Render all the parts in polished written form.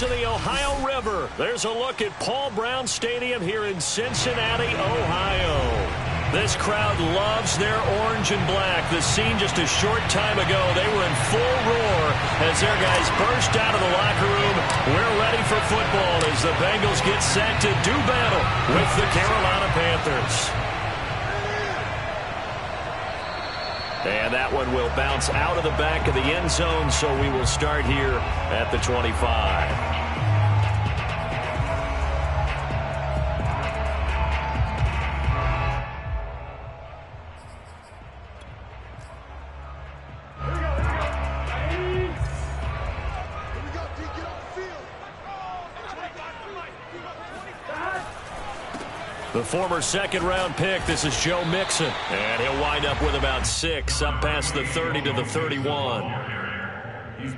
of the Ohio River. There's a look at Paul Brown Stadium here in Cincinnati, Ohio. This crowd loves their orange and black. The scene just a short time ago, they were in full roar as their guys burst out of the locker room. We're ready for football as the Bengals get set to do battle with the Carolina Panthers. And that one will bounce out of the back of the end zone, so we will start here at the 25. The former second-round pick, this is Joe Mixon. And he'll wind up with about 6, up past the 30 to the 31.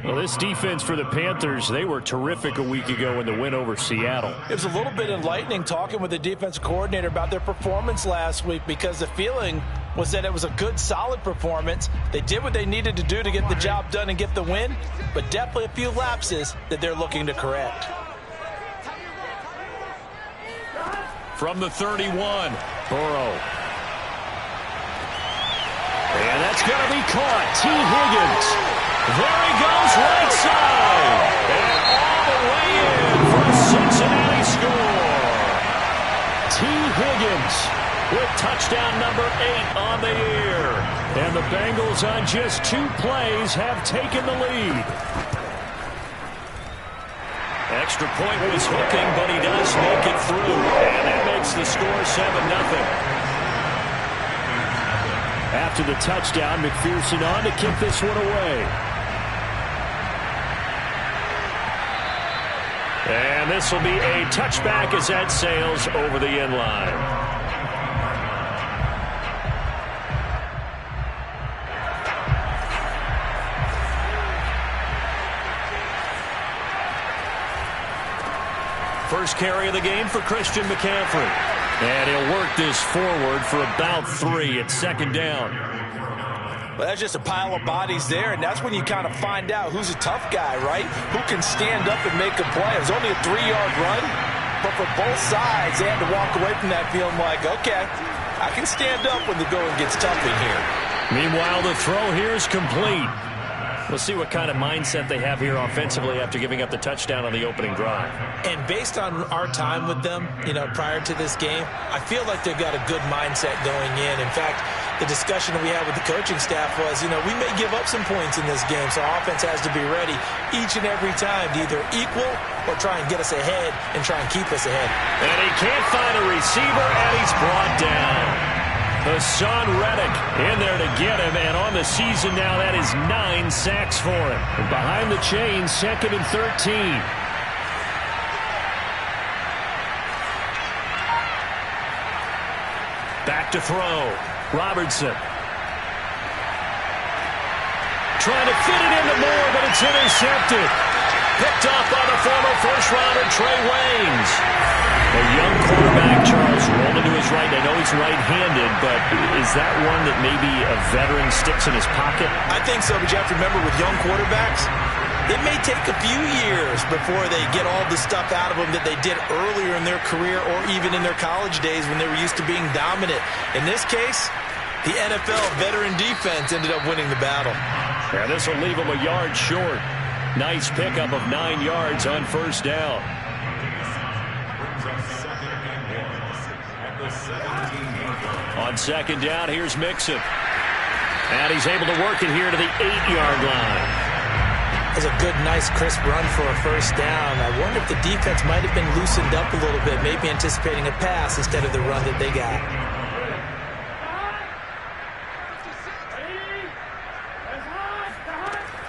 Well, this defense for the Panthers, they were terrific a week ago in the win over Seattle. It was a little bit enlightening talking with the defensive coordinator about their performance last week, because the feeling was that it was a good, solid performance. They did what they needed to do to get the job done and get the win, but definitely a few lapses that they're looking to correct. From the 31, Burrow. And that's going to be caught. T. Higgins. There he goes, right side. And all the way in for a Cincinnati score. T. Higgins with touchdown number 8 on the year. And the Bengals on just 2 plays have taken the lead. Extra point was hooking, but he does make it through. And that makes the score 7-0. After the touchdown, McPherson on to kick this one away. And this will be a touchback as that sails over the end line. First carry of the game for Christian McCaffrey. And he'll work this forward for about 3 at second down. Well, that's just a pile of bodies there, and that's when you kind of find out who's a tough guy, right? Who can stand up and make a play. It was only a 3-yard run, but for both sides, they had to walk away from that feeling like, okay, I can stand up when the going gets tough in here. Meanwhile, the throw here is complete. We'll see what kind of mindset they have here offensively after giving up the touchdown on the opening drive. And based on our time with them, prior to this game, I feel like they've got a good mindset going in. In fact, the discussion that we had with the coaching staff was, we may give up some points in this game, so our offense has to be ready each and every time to either equal or try and get us ahead and try and keep us ahead. And he can't find a receiver, and he's brought down. Hassan Reddick in there to get him, and on the season now, that is 9 sacks for him. And behind the chains, 2nd and 13. Back to throw. Robertson. Trying to fit it into Moore, but it's intercepted. Picked off by the former first-rounder Trey Waynes. A young quarterback, Charles, rolling to his right. I know he's right-handed, but is that one that maybe a veteran sticks in his pocket? I think so, but you have to remember with young quarterbacks, it may take a few years before they get all the stuff out of them that they did earlier in their career or even in their college days when they were used to being dominant. In this case, the NFL veteran defense ended up winning the battle. And this will leave them a yard short. Nice pickup of 9 yards on first down. On second down, here's Mixon. And he's able to work it here to the 8-yard line. That's a good, nice, crisp run for a first down. I wonder if the defense might have been loosened up a little bit, maybe anticipating a pass instead of the run that they got.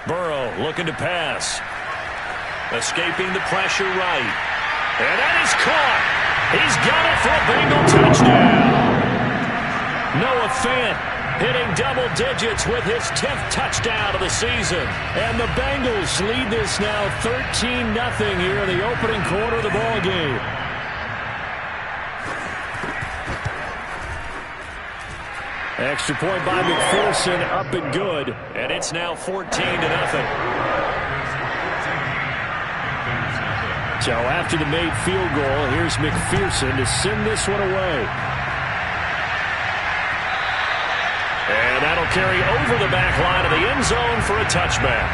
Burrow looking to pass. Escaping the pressure right. And that is caught. He's got it for a Bengal touchdown. Noah Fant hitting double digits with his 10th touchdown of the season. And the Bengals lead this now 13-0 here in the opening quarter of the ball game. Extra point by McPherson, up and good. And it's now 14-0. So after the made field goal, here's McPherson to send this one away. And that'll carry over the back line of the end zone for a touchback.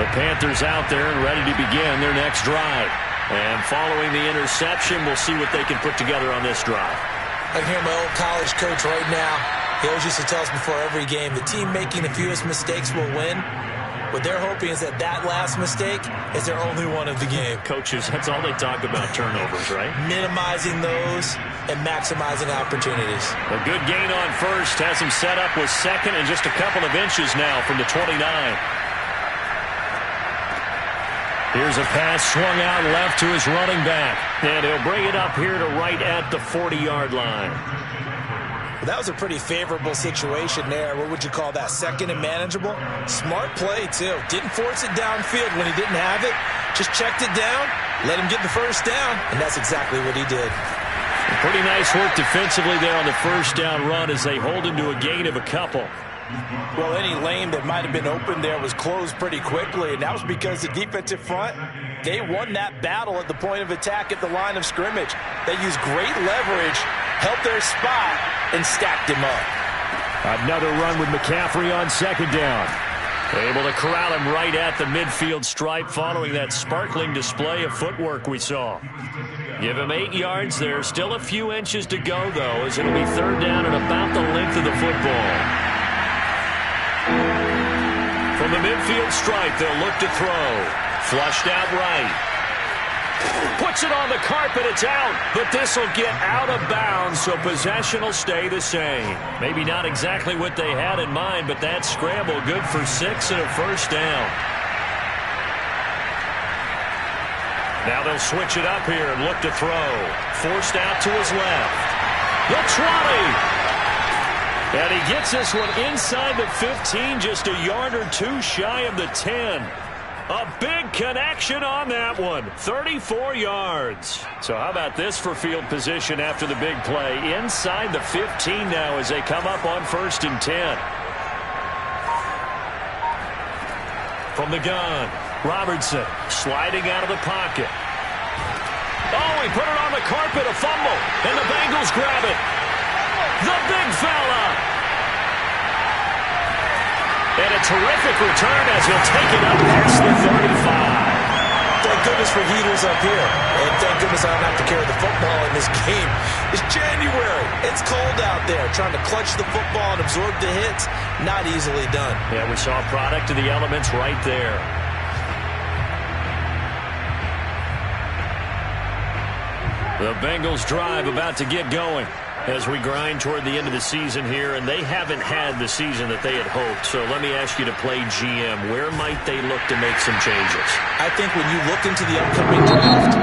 The Panthers out there and ready to begin their next drive. And following the interception, we'll see what they can put together on this drive. I can hear my old college coach right now. He always used to tell us before every game, the team making the fewest mistakes will win. What they're hoping is that last mistake is their only one of the game. Coaches, that's all they talk about, turnovers, right? Minimizing those and maximizing opportunities. A good gain on first has him set up with second and just a couple of inches now from the 29. Here's a pass swung out left to his running back. And he'll bring it up here to right at the 40-yard line. That was a pretty favorable situation there. What would you call that? Second and manageable? Smart play, too. Didn't force it downfield when he didn't have it. Just checked it down, let him get the first down, and that's exactly what he did. Pretty nice work defensively there on the first down run as they hold him to a gain of a couple. Well, any lane that might have been open there was closed pretty quickly, and that was because the defensive front, they won that battle at the point of attack at the line of scrimmage. They used great leverage, helped their spot, and stacked him up. Another run with McCaffrey on second down. Able to corral him right at the midfield stripe following that sparkling display of footwork we saw. Give him 8 yards there. Still a few inches to go, though, as it'll be third down and about the length of the football. From the midfield stripe, they'll look to throw. Flushed out right. Puts it on the carpet, it's out, but this will get out of bounds, so possession will stay the same. Maybe not exactly what they had in mind, but that scramble good for 6 and a first down. Now they'll switch it up here and look to throw. Forced out to his left. The 20. And he gets this one inside the 15, just a yard or two shy of the 10. A big connection on that one. 34 yards. So how about this for field position after the big play? Inside the 15 now as they come up on 1st and 10. From the gun, Robertson sliding out of the pocket. Oh, he put it on the carpet, a fumble, and the Bengals grab it. The big fella. And a terrific return as he'll take it up past the 35. Thank goodness for heaters up here. And thank goodness I don't have to carry the football in this game. It's January. It's cold out there. Trying to clutch the football and absorb the hits, not easily done. Yeah, we saw a product of the elements right there. The Bengals drive about to get going as we grind toward the end of the season here, and they haven't had the season that they had hoped. So let me ask you to play GM. Where might they look to make some changes? I think when you look into the upcoming draft,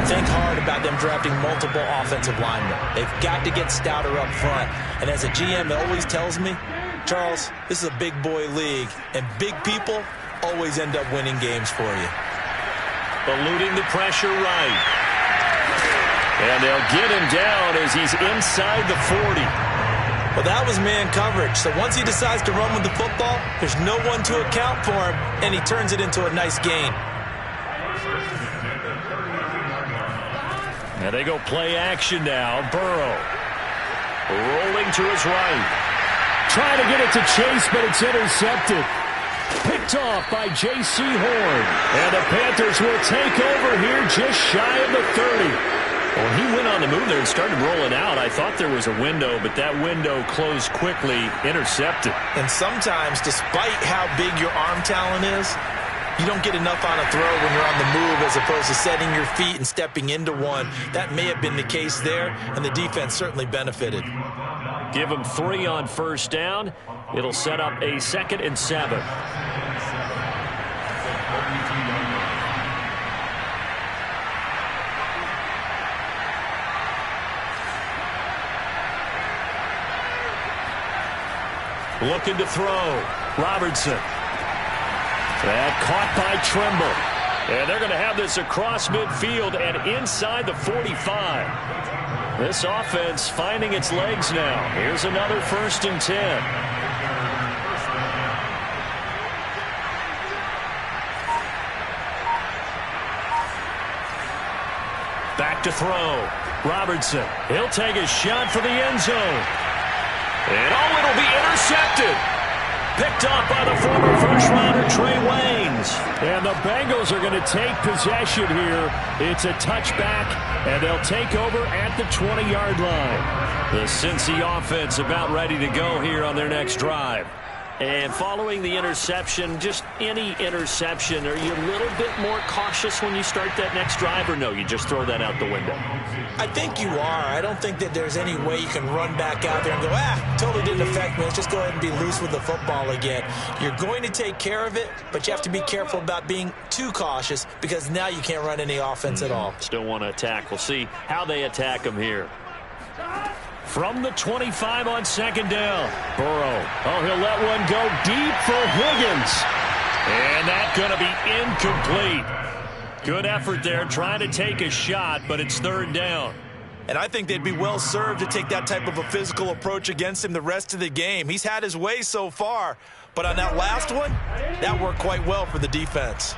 think hard about them drafting multiple offensive linemen. They've got to get stouter up front. And as a GM, it always tells me, Charles, this is a big boy league, and big people always end up winning games for you. Eluding the pressure right. And they'll get him down as he's inside the 40. Well, that was man coverage. So once he decides to run with the football, there's no one to account for him, and he turns it into a nice gain. And they go play action now. Burrow rolling to his right. Trying to get it to Chase, but it's intercepted. Picked off by J.C. Horn. And the Panthers will take over here just shy of the 30. Well, he went on the move there and started rolling out. I thought there was a window, but that window closed quickly, intercepted. And sometimes, despite how big your arm talent is, you don't get enough on a throw when you're on the move as opposed to setting your feet and stepping into one. That may have been the case there, and the defense certainly benefited. Give him 3 on first down. It'll set up a 2nd and 7. Looking to throw. Robertson. That caught by Trimble. And they're going to have this across midfield and inside the 45. This offense finding its legs now. Here's another 1st and 10. Back to throw. Robertson. He'll take a shot for the end zone. And it'll be intercepted. Picked up by the former first-rounder Trey Waynes. And the Bengals are going to take possession here. It's a touchback, and they'll take over at the 20-yard line. The Cincy offense about ready to go here on their next drive. And following the interception, just any interception, are you a little bit more cautious when you start that next drive, or no, you just throw that out the window? I think you are. I don't think that there's any way you can run back out there and go, totally didn't affect me. Let's just go ahead and be loose with the football again. You're going to take care of it, but you have to be careful about being too cautious because now you can't run any offense at all. Still want to attack. We'll see how they attack them here. From the 25 on second down. Burrow. Oh, he'll let one go deep for Higgins. And that's going to be incomplete. Good effort there trying to take a shot, but it's third down. And I think they'd be well served to take that type of a physical approach against him the rest of the game. He's had his way so far, but on that last one, that worked quite well for the defense.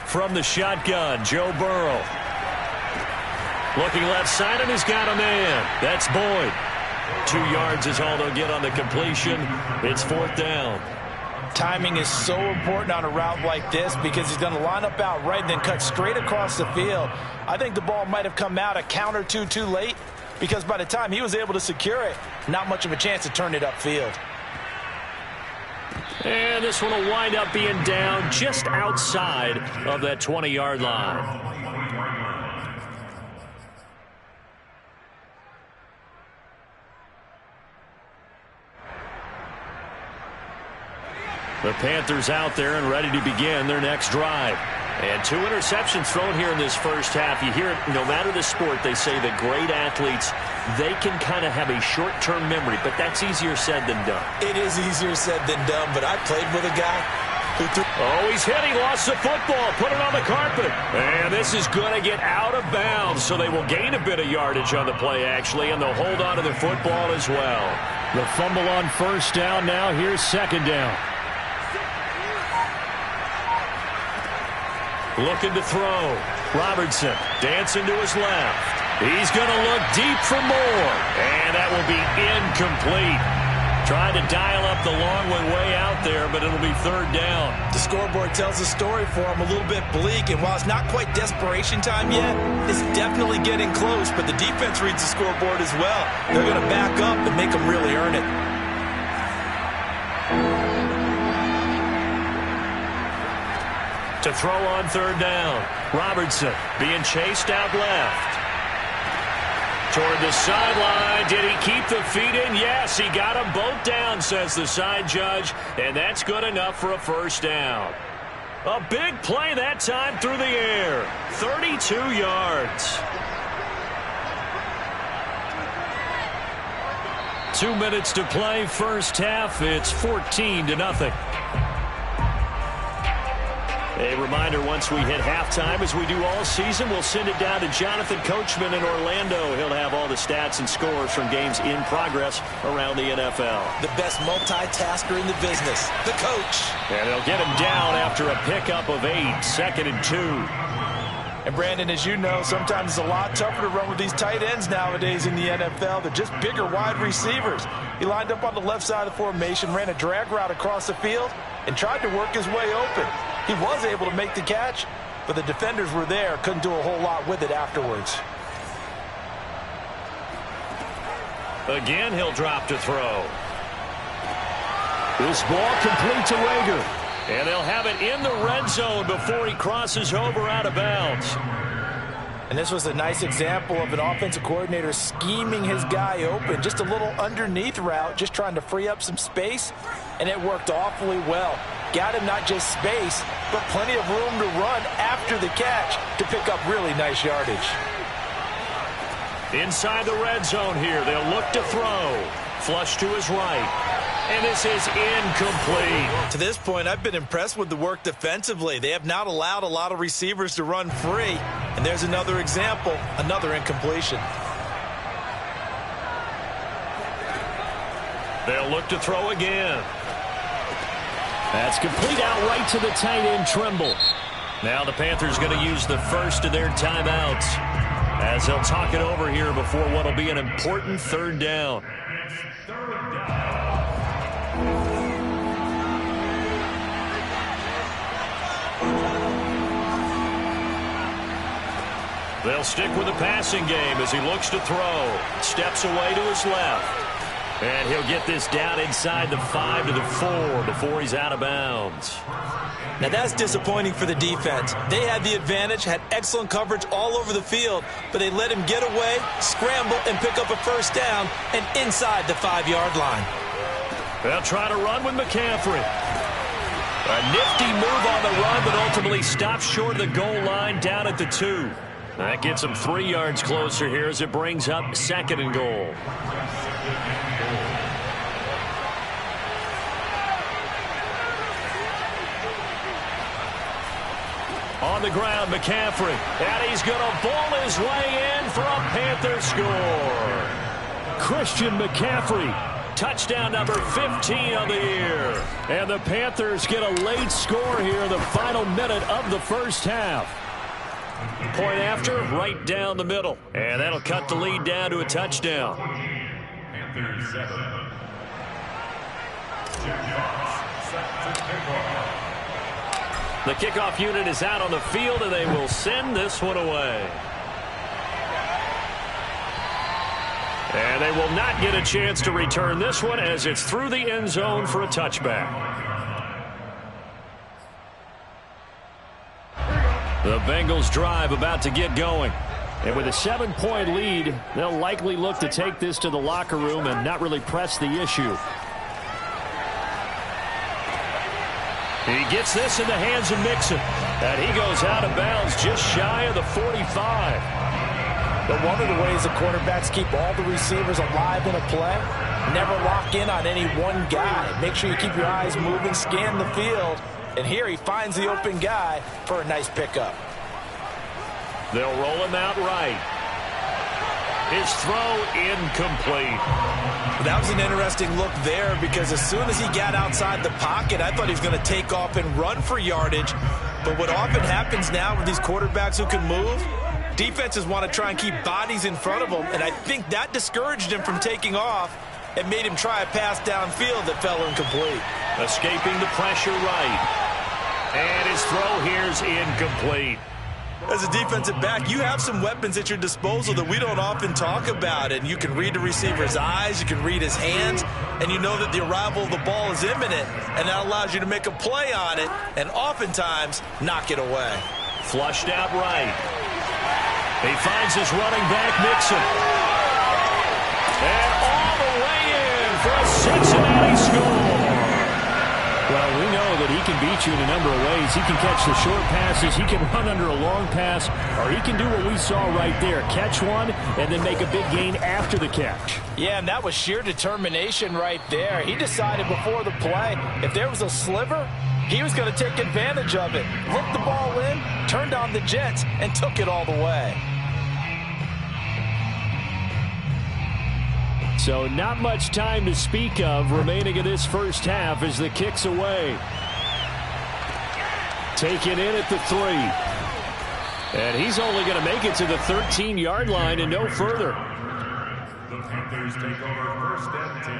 From the shotgun, Joe Burrow. Looking left side, and he's got a man. That's Boyd. 2 yards is all they'll get on the completion. It's fourth down. Timing is so important on a route like this because he's going to line up out right and then cut straight across the field. I think the ball might have come out a count or two too late because by the time he was able to secure it, not much of a chance to turn it upfield. And this one will wind up being down just outside of that 20-yard line. The Panthers out there and ready to begin their next drive. And 2 interceptions thrown here in this first half. You hear it, no matter the sport, they say that great athletes, they can kind of have a short-term memory, but that's easier said than done. It is easier said than done, but I played with a guy who threw... Oh, he's hit. He lost the football. Put it on the carpet. And this is going to get out of bounds, so they will gain a bit of yardage on the play, actually, and they'll hold on to the football as well. The fumble on first down now. Here's second down. Looking to throw. Robertson dancing to his left. He's going to look deep for more. And that will be incomplete. Trying to dial up the long way out there, but it'll be third down. The scoreboard tells the story for him a little bit bleak, and while it's not quite desperation time yet, it's definitely getting close, but the defense reads the scoreboard as well. They're going to back up and make them really earn it. To throw on third down. Robertson being chased out left. Toward the sideline. Did he keep the feet in? Yes, he got them both down, says the side judge. And that's good enough for a first down. A big play that time through the air. 32 yards. 2 minutes to play first half. It's 14-0. A reminder, once we hit halftime, as we do all season, we'll send it down to Jonathan Coachman in Orlando. He'll have all the stats and scores from games in progress around the NFL. The best multitasker in the business, the coach. And they'll get him down after a pickup of 8, 2nd and 2. And, Brandon, as you know, sometimes it's a lot tougher to run with these tight ends nowadays in the NFL. They're just bigger wide receivers. He lined up on the left side of the formation, ran a drag route across the field, and tried to work his way open. He was able to make the catch, but the defenders were there, couldn't do a whole lot with it afterwards. Again, he'll drop to throw. This ball complete to Rager. And they'll have it in the red zone before he crosses over out of bounds. And this was a nice example of an offensive coordinator scheming his guy open. Just a little underneath route, just trying to free up some space, and it worked awfully well. Got him not just space, but plenty of room to run after the catch to pick up really nice yardage. Inside the red zone here, they'll look to throw. Flush to his right. And this is incomplete. To this point, I've been impressed with the work defensively. They have not allowed a lot of receivers to run free. And there's another example, another incompletion. They'll look to throw again. That's complete out right to the tight end, Trimble. Now the Panthers going to use the first of their timeouts as they'll talk it over here before what will be an important third down. They'll stick with the passing game as he looks to throw. Steps away to his left. And he'll get this down inside the 5 to the 4 before he's out of bounds. Now that's disappointing for the defense. They had the advantage, had excellent coverage all over the field, but they let him get away, scramble, and pick up a first down and inside the 5-yard line. They'll try to run with McCaffrey. A nifty move on the run, but ultimately stops short of the goal line down at the 2. That gets him 3 yards closer here as it brings up 2nd and goal. On the ground, McCaffrey. And he's going to ball his way in for a Panther score. Christian McCaffrey. Touchdown number 15 of the year. And the Panthers get a late score here in the final minute of the first half. Point after, right down the middle. And that'll cut the lead down to a touchdown. Panthers 7. The kickoff unit is out on the field, and they will send this one away. And they will not get a chance to return this one as it's through the end zone for a touchback. The Bengals drive about to get going. And with a 7-point lead, they'll likely look to take this to the locker room and not really press the issue. He gets this in the hands of Mixon. And he goes out of bounds just shy of the 45. But one of the ways the quarterbacks keep all the receivers alive in a play, never lock in on any one guy. Make sure you keep your eyes moving, scan the field. And here he finds the open guy for a nice pickup. They'll roll him out right. His throw incomplete. That was an interesting look there because as soon as he got outside the pocket, I thought he was going to take off and run for yardage. But what often happens now with these quarterbacks who can move, defenses want to try and keep bodies in front of them, and I think that discouraged him from taking off and made him try a pass downfield that fell incomplete. Escaping the pressure right. And his throw here's incomplete. As a defensive back, you have some weapons at your disposal that we don't often talk about, and you can read the receiver's eyes, you can read his hands, and you know that the arrival of the ball is imminent, and that allows you to make a play on it and oftentimes knock it away. Flushed out right. He finds his running back, Mixon. And all the way in for a Cincinnati score. Well, we know that he can beat you in a number of ways. He can catch the short passes, he can run under a long pass, or he can do what we saw right there, catch one and then make a big gain after the catch. Yeah, and that was sheer determination right there. He decided before the play, if there was a sliver, he was going to take advantage of it. Looked the ball in, turned on the Jets, and took it all the way. So not much time to speak of remaining in this first half as the kick's away. Taken in at the 3. And he's only going to make it to the 13-yard line and no further. The Panthers take over 1st and 10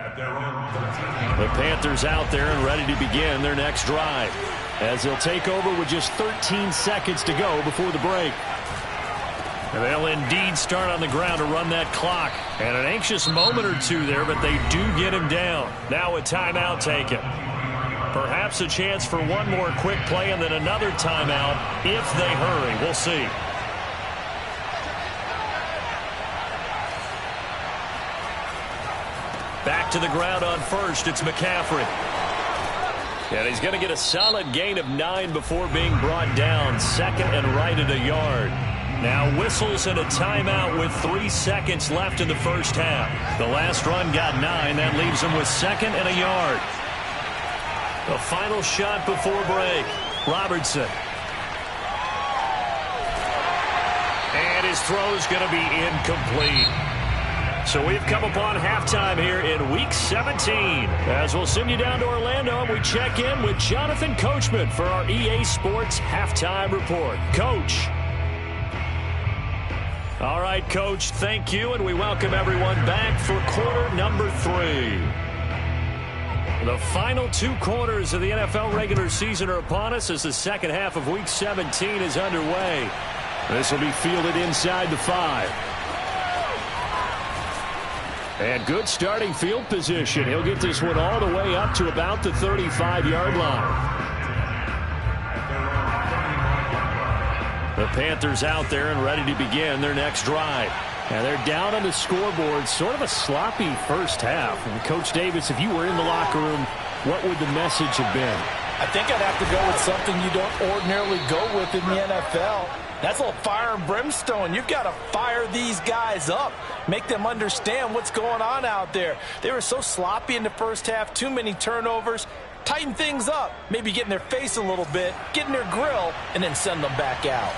at their own 13. The Panthers out there and ready to begin their next drive as they'll take over with just 13 seconds to go before the break. And they'll indeed start on the ground to run that clock. And an anxious moment or two there, but they do get him down. Now a timeout taken. Perhaps a chance for one more quick play and then another timeout if they hurry. We'll see. Back to the ground on first. It's McCaffrey. And he's going to get a solid gain of 9 before being brought down. 2nd and right at a yard. Now whistles and a timeout with 3 seconds left in the first half. The last run got 9. That leaves him with 2nd and a yard. The final shot before break. Robertson. And his throw's going to be incomplete. So we've come upon halftime here in Week 17. As we'll send you down to Orlando, and we check in with Jonathan Coachman for our EA Sports Halftime Report. Coach. All right, Coach, thank you, and we welcome everyone back for quarter number 3. The final 2 quarters of the NFL regular season are upon us as the second half of Week 17 is underway. This will be fielded inside the 5. And good starting field position. He'll get this one all the way up to about the 35-yard line. The Panthers out there and ready to begin their next drive. And they're down on the scoreboard. Sort of a sloppy first half. And Coach Davis, if you were in the locker room, what would the message have been? I think I'd have to go with something you don't ordinarily go with in the NFL. That's a little fire and brimstone. You've got to fire these guys up. Make them understand what's going on out there. They were so sloppy in the first half. Too many turnovers. Tighten things up. Maybe get in their face a little bit. Get in their grill. And then send them back out.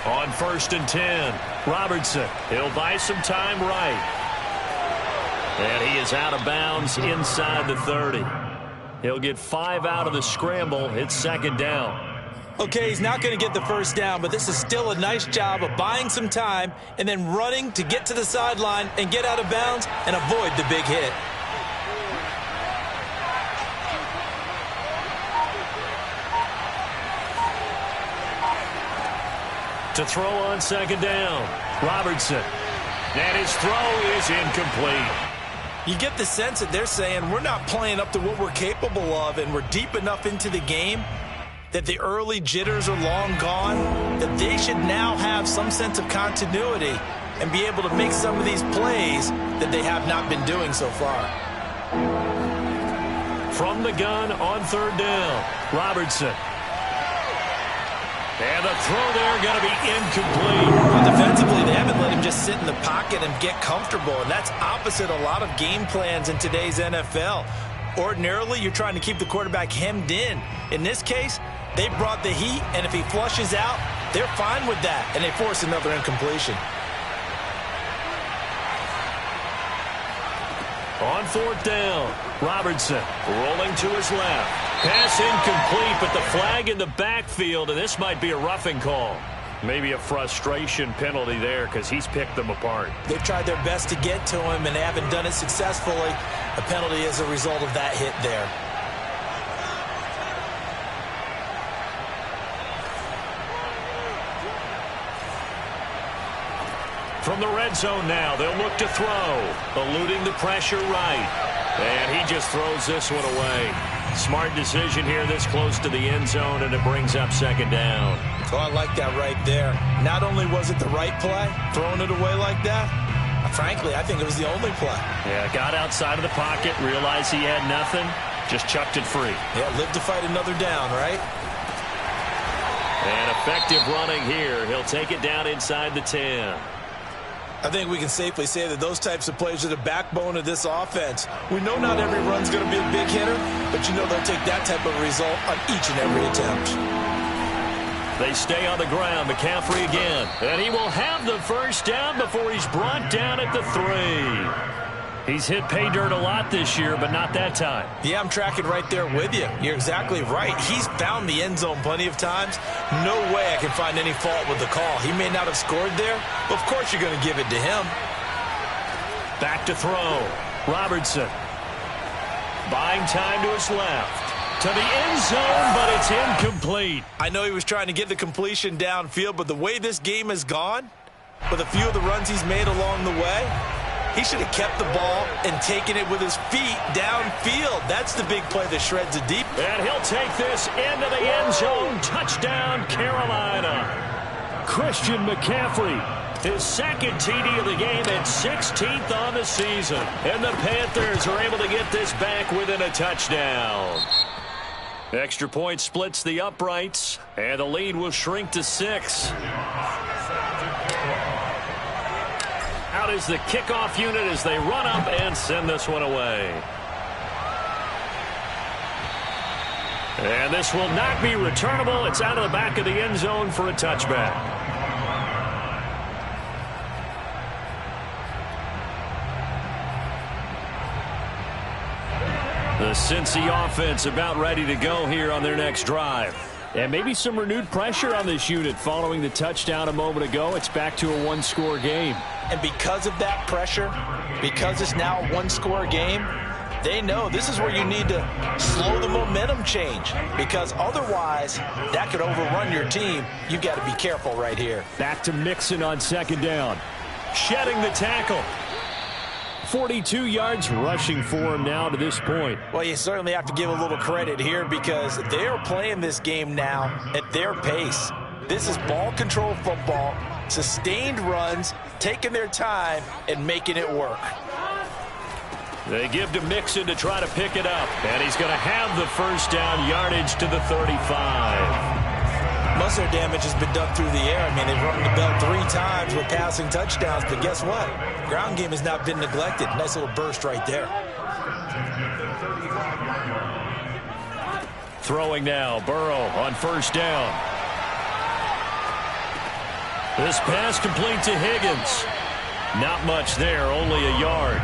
On 1st and 10, Robertson. He'll buy some time right. And he is out of bounds inside the 30. He'll get 5 out of the scramble. It's second down. Okay, he's not going to get the first down, but this is still a nice job of buying some time and then running to get to the sideline and get out of bounds and avoid the big hit. To throw on second down, Robertson. And his throw is incomplete. You get the sense that they're saying we're not playing up to what we're capable of, and we're deep enough into the game that the early jitters are long gone, that they should now have some sense of continuity and be able to make some of these plays that they have not been doing so far. From the gun on 3rd down, Robertson. And the throw there going to be incomplete. Well, defensively, they haven't let him just sit in the pocket and get comfortable, and that's opposite a lot of game plans in today's NFL. Ordinarily, you're trying to keep the quarterback hemmed in. In this case, they brought the heat, and if he flushes out, they're fine with that, and they force another incompletion. On 4th down, Robertson rolling to his left. Pass incomplete, but the flag in the backfield, and this might be a roughing call. Maybe a frustration penalty there because he's picked them apart. They've tried their best to get to him, and they haven't done it successfully. A penalty as a result of that hit there. From the red zone now, they'll look to throw. Eluding the pressure right. And he just throws this one away. Smart decision here this close to the end zone, and it brings up second down. So I like that right there. Not only was it the right play, throwing it away like that, frankly, I think it was the only play. Yeah, got outside of the pocket, realized he had nothing, just chucked it free. Yeah, live to fight another down, right? And effective running here. He'll take it down inside the 10. I think we can safely say that those types of plays are the backbone of this offense. We know not every run's going to be a big hitter, but you know they'll take that type of result on each and every attempt. They stay on the ground. McCaffrey again. And he will have the first down before he's brought down at the 3. He's hit pay dirt a lot this year, but not that time. Yeah, I'm tracking right there with you. You're exactly right. He's found the end zone plenty of times. No way I can find any fault with the call. He may not have scored there, but of course you're going to give it to him. Back to throw. Robertson. Buying time to his left. To the end zone, but it's incomplete. I know he was trying to get the completion downfield, but the way this game has gone, with a few of the runs he's made along the way, he should have kept the ball and taken it with his feet downfield. That's the big play that shreds it deep. And he'll take this into the end zone. Touchdown, Carolina. Christian McCaffrey, his second TD of the game and 16th on the season. And the Panthers are able to get this back within a touchdown. Extra point splits the uprights, and the lead will shrink to 6. Out is the kickoff unit as they run up and send this one away. And this will not be returnable. It's out of the back of the end zone for a touchback. The Cincy offense about ready to go here on their next drive. And maybe some renewed pressure on this unit following the touchdown a moment ago. It's back to a one-score game. And because of that pressure, because it's now a one-score game, they know this is where you need to slow the momentum change, because otherwise that could overrun your team. You've got to be careful right here. Back to Mixon on second down. Shedding the tackle. 42 yards rushing for him now to this point. Well, you certainly have to give a little credit here because they are playing this game now at their pace. This is ball control football, sustained runs, taking their time and making it work. They give to Mixon to try to pick it up, and he's going to have the first down, yardage to the 35. Most of their damage has been done through the air. I mean, they've rung the bell 3 times with passing touchdowns, but guess what? Ground game has not been neglected. Nice little burst right there. Throwing now, Burrow on first down. This pass complete to Higgins. Not much there, only a yard.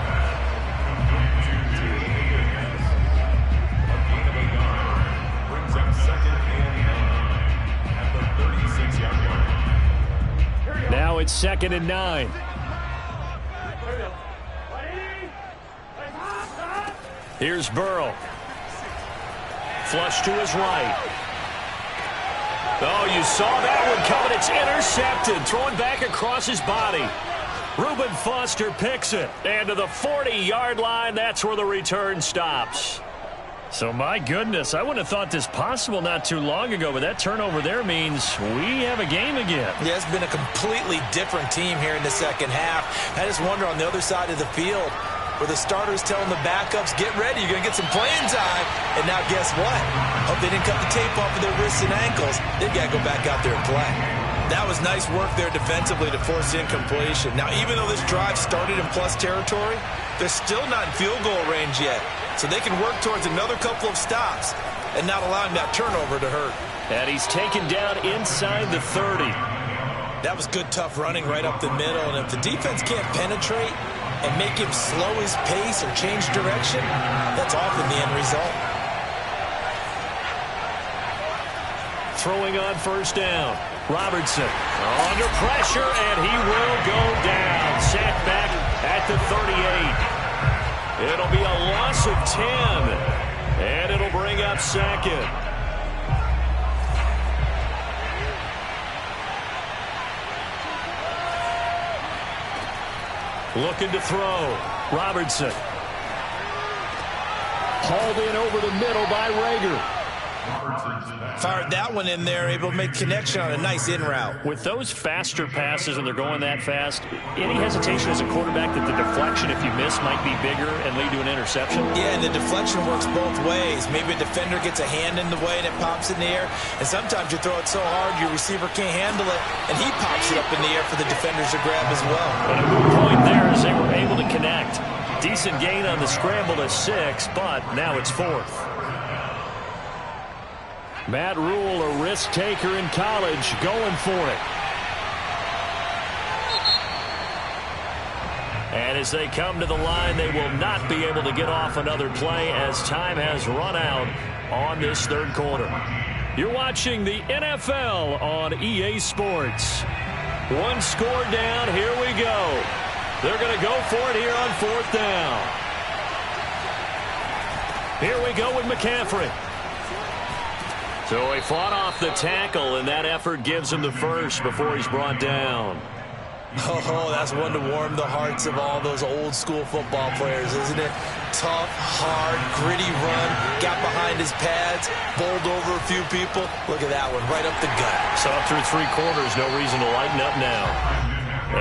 Now it's 2nd and 9. Here's Burrow. Flush to his right. Oh, you saw that one coming. It's intercepted. Throwing back across his body. Reuben Foster picks it. And to the 40-yard line, that's where the return stops. So, my goodness, I wouldn't have thought this possible not too long ago, but that turnover there means we have a game again. Yeah, it's been a completely different team here in the second half. I just wonder on the other side of the field where the starters telling the backups, get ready, you're going to get some playing time. And now guess what? Hope they didn't cut the tape off of their wrists and ankles. They've got to go back out there and play. That was nice work there defensively to force incompletion. Now, even though this drive started in plus territory, they're still not in field goal range yet. So they can work towards another couple of stops and not allowing that turnover to hurt. And he's taken down inside the 30. That was good, tough running right up the middle. And if the defense can't penetrate and make him slow his pace or change direction, that's often the end result. Throwing on first down. Robertson under pressure, and he will go down. Sacked back at the 38. It'll be a loss of 10, and it'll bring up 2nd. Looking to throw. Robertson. Hauled in over the middle by Rager. Fired that one in there, able to make connection on a nice in route. With those faster passes and they're going that fast, any hesitation as a quarterback that the deflection, if you miss, might be bigger and lead to an interception? Yeah, and the deflection works both ways. Maybe a defender gets a hand in the way and it pops in the air, and sometimes you throw it so hard your receiver can't handle it, and he pops it up in the air for the defenders to grab as well. And a good point there as they were able to connect. Decent gain on the scramble to 6, but now it's 4th. Matt Rule, a risk taker in college, going for it. And as they come to the line, they will not be able to get off another play as time has run out on this third quarter. You're watching the NFL on EA Sports. One score down, here we go. They're going to go for it here on 4th down. Here we go with McCaffrey. So he fought off the tackle, and that effort gives him the first before he's brought down. Oh, that's one to warm the hearts of all those old school football players, isn't it? Tough, hard, gritty run, got behind his pads, bowled over a few people. Look at that one, right up the gut. So through 3 quarters, no reason to lighten up now.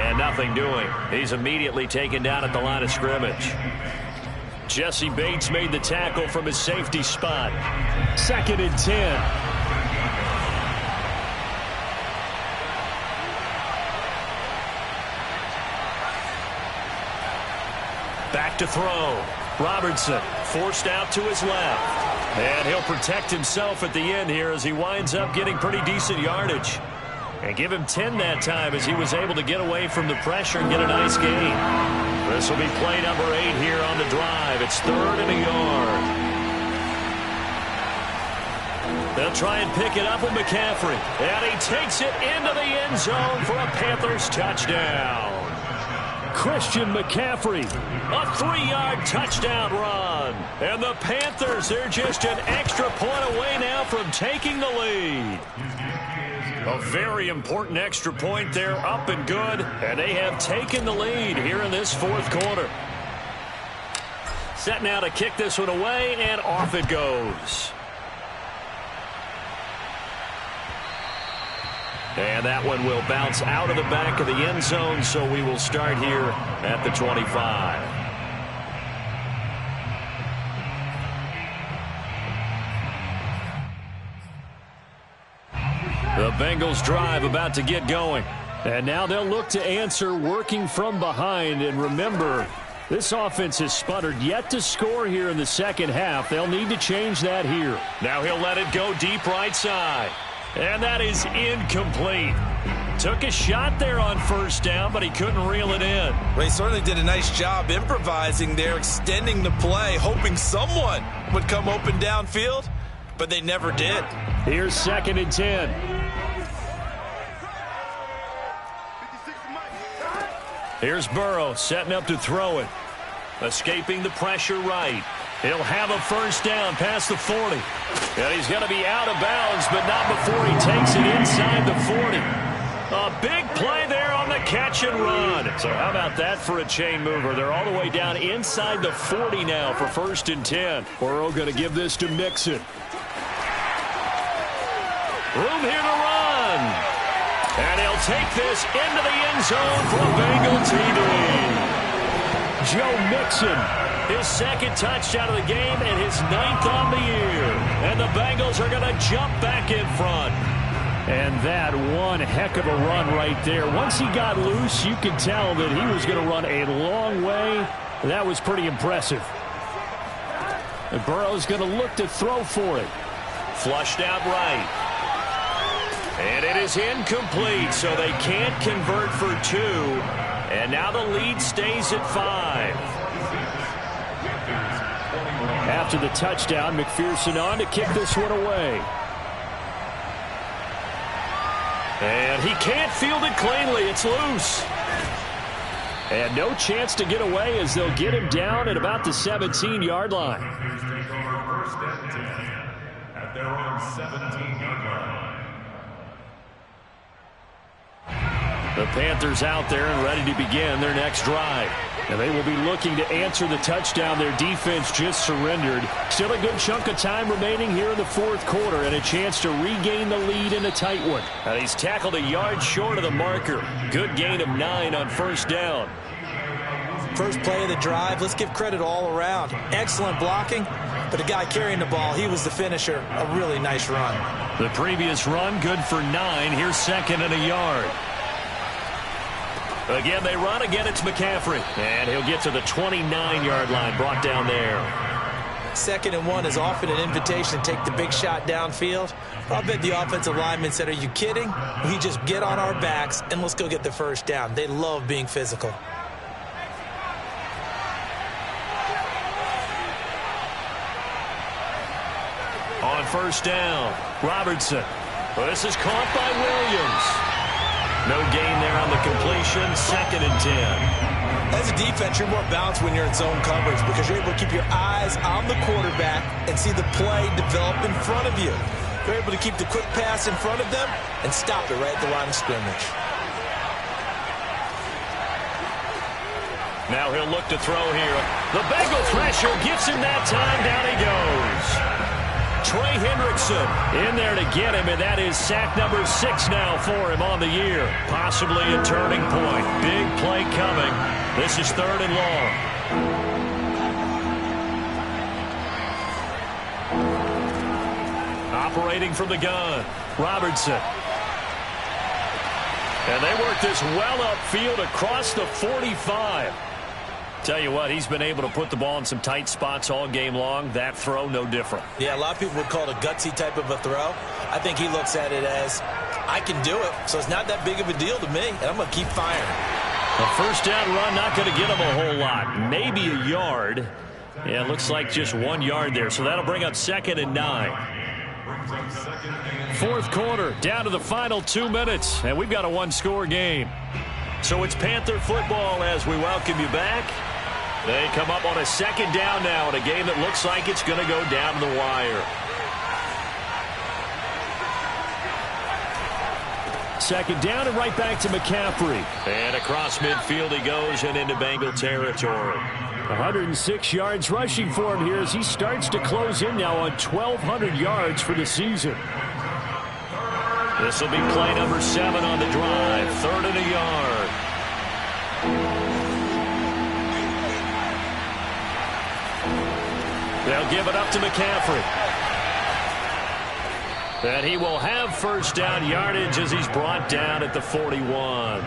And nothing doing. He's immediately taken down at the line of scrimmage. Jesse Bates made the tackle from his safety spot. 2nd and 10. Back to throw. Robertson forced out to his left. And he'll protect himself at the end here as he winds up getting pretty decent yardage. And give him 10 that time as he was able to get away from the pressure and get a nice gain. This will be play number 8 here on the drive. It's 3rd and a yard. They'll try and pick it up with McCaffrey. And he takes it into the end zone for a Panthers touchdown. Christian McCaffrey. A 3-yard touchdown run. And the Panthers, they're just an extra point away now from taking the lead. A very important extra point there, up and good. And they have taken the lead here in this fourth quarter. Set now to kick this one away, and off it goes. And that one will bounce out of the back of the end zone, so we will start here at the 25. The Bengals drive about to get going. And now they'll look to answer working from behind. And remember, this offense has sputtered yet to score here in the second half. They'll need to change that here. Now he'll let it go deep right side. And that is incomplete. Took a shot there on first down, but he couldn't reel it in. Well, he certainly did a nice job improvising there, extending the play, hoping someone would come open downfield, but they never did. Here's 2nd and 10. Here's Burrow setting up to throw it. Escaping the pressure right. He'll have a first down past the 40. And he's going to be out of bounds, but not before he takes it inside the 40. A big play there on the catch and run. So how about that for a chain mover? They're all the way down inside the 40 now for 1st and 10. Burrow going to give this to Mixon. Room here to run. And he'll take this into the end zone for a Bengal TD. Joe Mixon. His 2nd touchdown of the game and his 9th on the year. And the Bengals are going to jump back in front. And that one heck of a run right there. Once he got loose, you could tell that he was going to run a long way. That was pretty impressive. And Burrow's going to look to throw for it. Flushed out right. And it is incomplete, so they can't convert for 2. And now the lead stays at 5. After the touchdown, McPherson on to kick this one away. And he can't field it cleanly. It's loose. And no chance to get away as they'll get him down at about the 17-yard line. At their own 17-yard line. The Panthers out there and ready to begin their next drive. And they will be looking to answer the touchdown their defense just surrendered. Still a good chunk of time remaining here in the fourth quarter and a chance to regain the lead in a tight one. And he's tackled a yard short of the marker. Good gain of 9 on first down. First play of the drive, let's give credit all around. Excellent blocking, but the guy carrying the ball, he was the finisher. A really nice run. The previous run, good for 9. Here's 2nd and a yard. Again, they run. Again, it's McCaffrey. And he'll get to the 29-yard line, brought down there. 2nd and 1 is often an invitation to take the big shot downfield. I'll bet the offensive lineman said, are you kidding? We just get on our backs and let's go get the first down. They love being physical. On first down, Robertson. Well, this is caught by Williams. No gain there on the completion. 2nd and 10. As a defense, you're more balanced when you're in zone coverage because you're able to keep your eyes on the quarterback and see the play develop in front of you. You're able to keep the quick pass in front of them and stop it right at the line of scrimmage. Now he'll look to throw here. The Bengal pressure gets him that time. Down he goes. Trey Hendrickson in there to get him, and that is sack number 6 now for him on the year. Possibly a turning point. Big play coming. This is 3rd and long. Operating from the gun, Robertson. And they work this well upfield across the 45. Tell you what, he's been able to put the ball in some tight spots all game long. That throw, no different. Yeah, a lot of people would call it a gutsy type of a throw. I think he looks at it as, I can do it, so it's not that big of a deal to me, and I'm going to keep firing. A first down run, not going to get him a whole lot. Maybe a yard. Yeah, it looks like just 1 yard there, so that'll bring up 2nd and 9. brings up second and Fourth quarter, down to the final 2 minutes, and we've got a one-score game. So it's Panther football as we welcome you back. They come up on a second down now in a game that looks like it's going to go down the wire. Second down and right back to McCaffrey. And across midfield he goes and into Bengal territory. 106 yards rushing for him here as he starts to close in now on 1,200 yards for the season. This will be play number 7 on the drive. 3rd and a yard. They'll give it up to McCaffrey. And he will have first down yardage as he's brought down at the 41.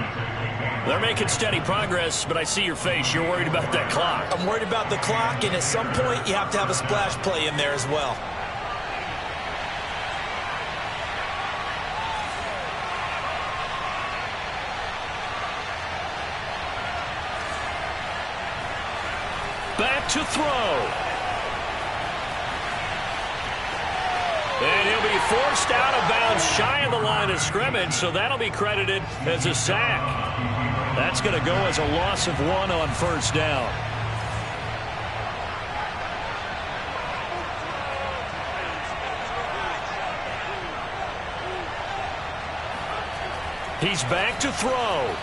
They're making steady progress, but I see your face. You're worried about that clock. I'm worried about the clock, and at some point you have to have a splash play in there as well. Back to throw. And he'll be forced out of bounds shy of the line of scrimmage, so that'll be credited as a sack. That's going to go as a loss of 1 on first down. He's back to throw.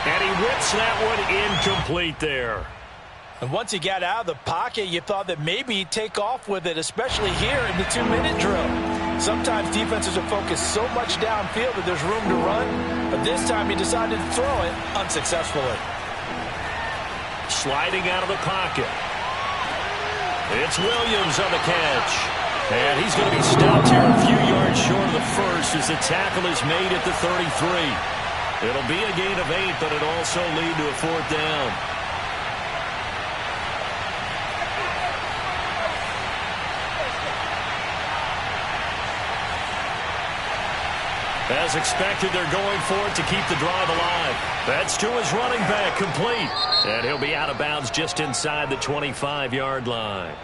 And he whips that one incomplete there. And once he got out of the pocket, you thought that maybe he'd take off with it, especially here in the 2-minute drill. Sometimes defenses are focused so much downfield that there's room to run, but this time he decided to throw it unsuccessfully. Sliding out of the pocket. It's Williams on the catch. And he's going to be stopped here a few yards short of the first as the tackle is made at the 33. It'll be a gain of 8, but it'll also lead to a 4th down. As expected, they're going for it to keep the drive alive. That's to his running back, complete. And he'll be out of bounds just inside the 25-yard line.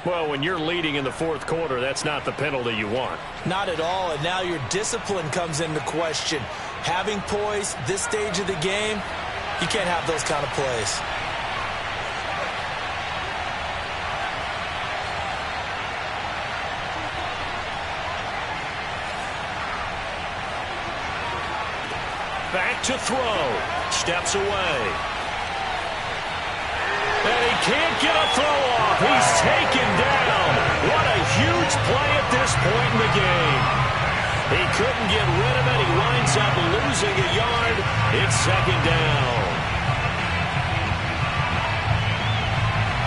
Well, when you're leading in the fourth quarter, that's not the penalty you want. Not at all, and now your discipline comes into question. Having poise this stage of the game, you can't have those kind of plays. Back to throw. Steps away. And he can't get a throw off. He's taken down. What a huge play at this point in the game. He couldn't get rid of it. He winds up losing a yard. It's second down.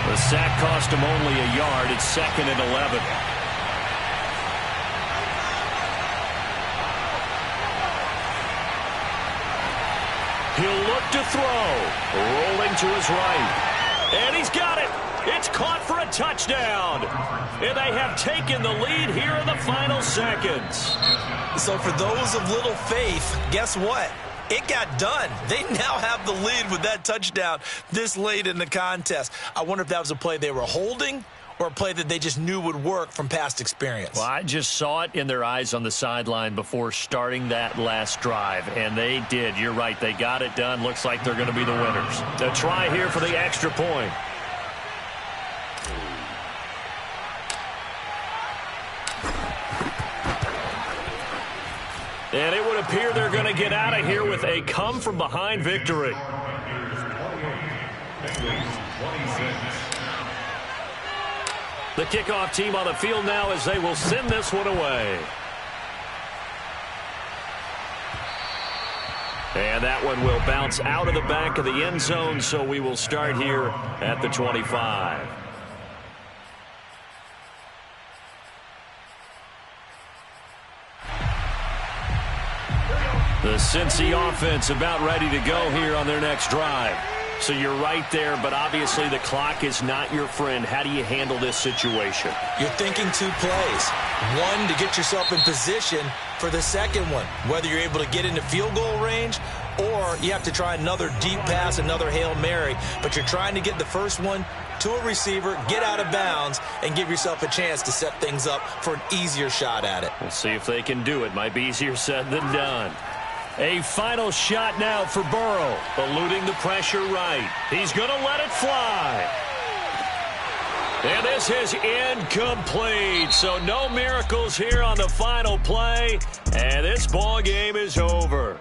The sack cost him only a yard. It's 2nd and 11. He'll look to throw. Rolling to his right. And he's got it. It's caught for a touchdown. And they have taken the lead here in the final seconds. So for those of little faith, guess what? It got done. They now have the lead with that touchdown this late in the contest. I wonder if that was a play they were holding or a play that they just knew would work from past experience. Well, I just saw it in their eyes on the sideline before starting that last drive, and they did. You're right. They got it done. Looks like they're going to be the winners. A try here for the extra point. And it would appear they're going to get out of here with a come-from-behind victory. The kickoff team on the field now as they will send this one away. And that one will bounce out of the back of the end zone, so we will start here at the 25. The Cincy offense about ready to go here on their next drive. So you're right there, but obviously the clock is not your friend. How do you handle this situation? You're thinking 2 plays. One, to get yourself in position for the second one, whether you're able to get into field goal range or you have to try another deep pass, another Hail Mary. But you're trying to get the first one to a receiver, get out of bounds, and give yourself a chance to set things up for an easier shot at it. We'll see if they can do it. Might be easier said than done. A final shot now for Burrow. Eluding the pressure right. He's going to let it fly. And this is incomplete. So no miracles here on the final play. And this ball game is over.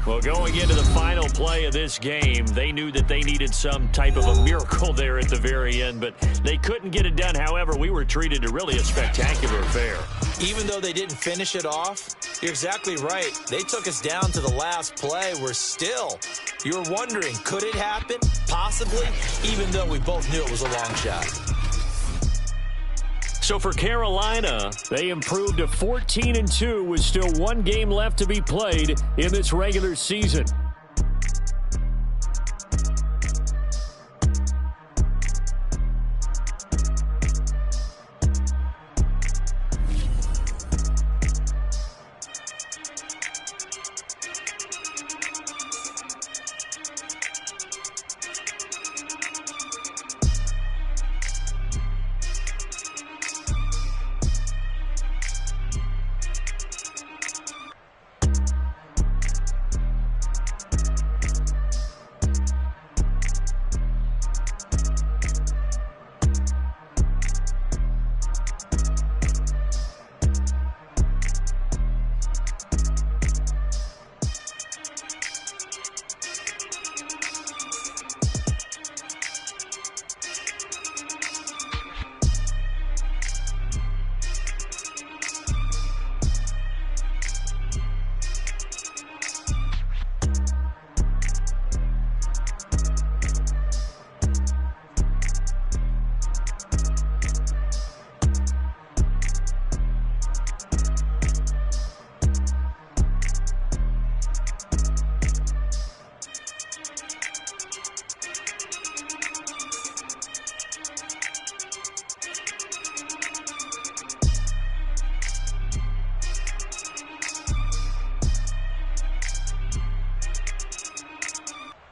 Well, going into the final play of this game, they knew that they needed some type of a miracle there at the very end, but they couldn't get it done. However, we were treated to really a spectacular affair. Even though they didn't finish it off, you're exactly right. They took us down to the last play. We're still, you're wondering, could it happen? Possibly, even though we both knew it was a long shot. So for Carolina, they improved to 14-2 with still one game left to be played in this regular season.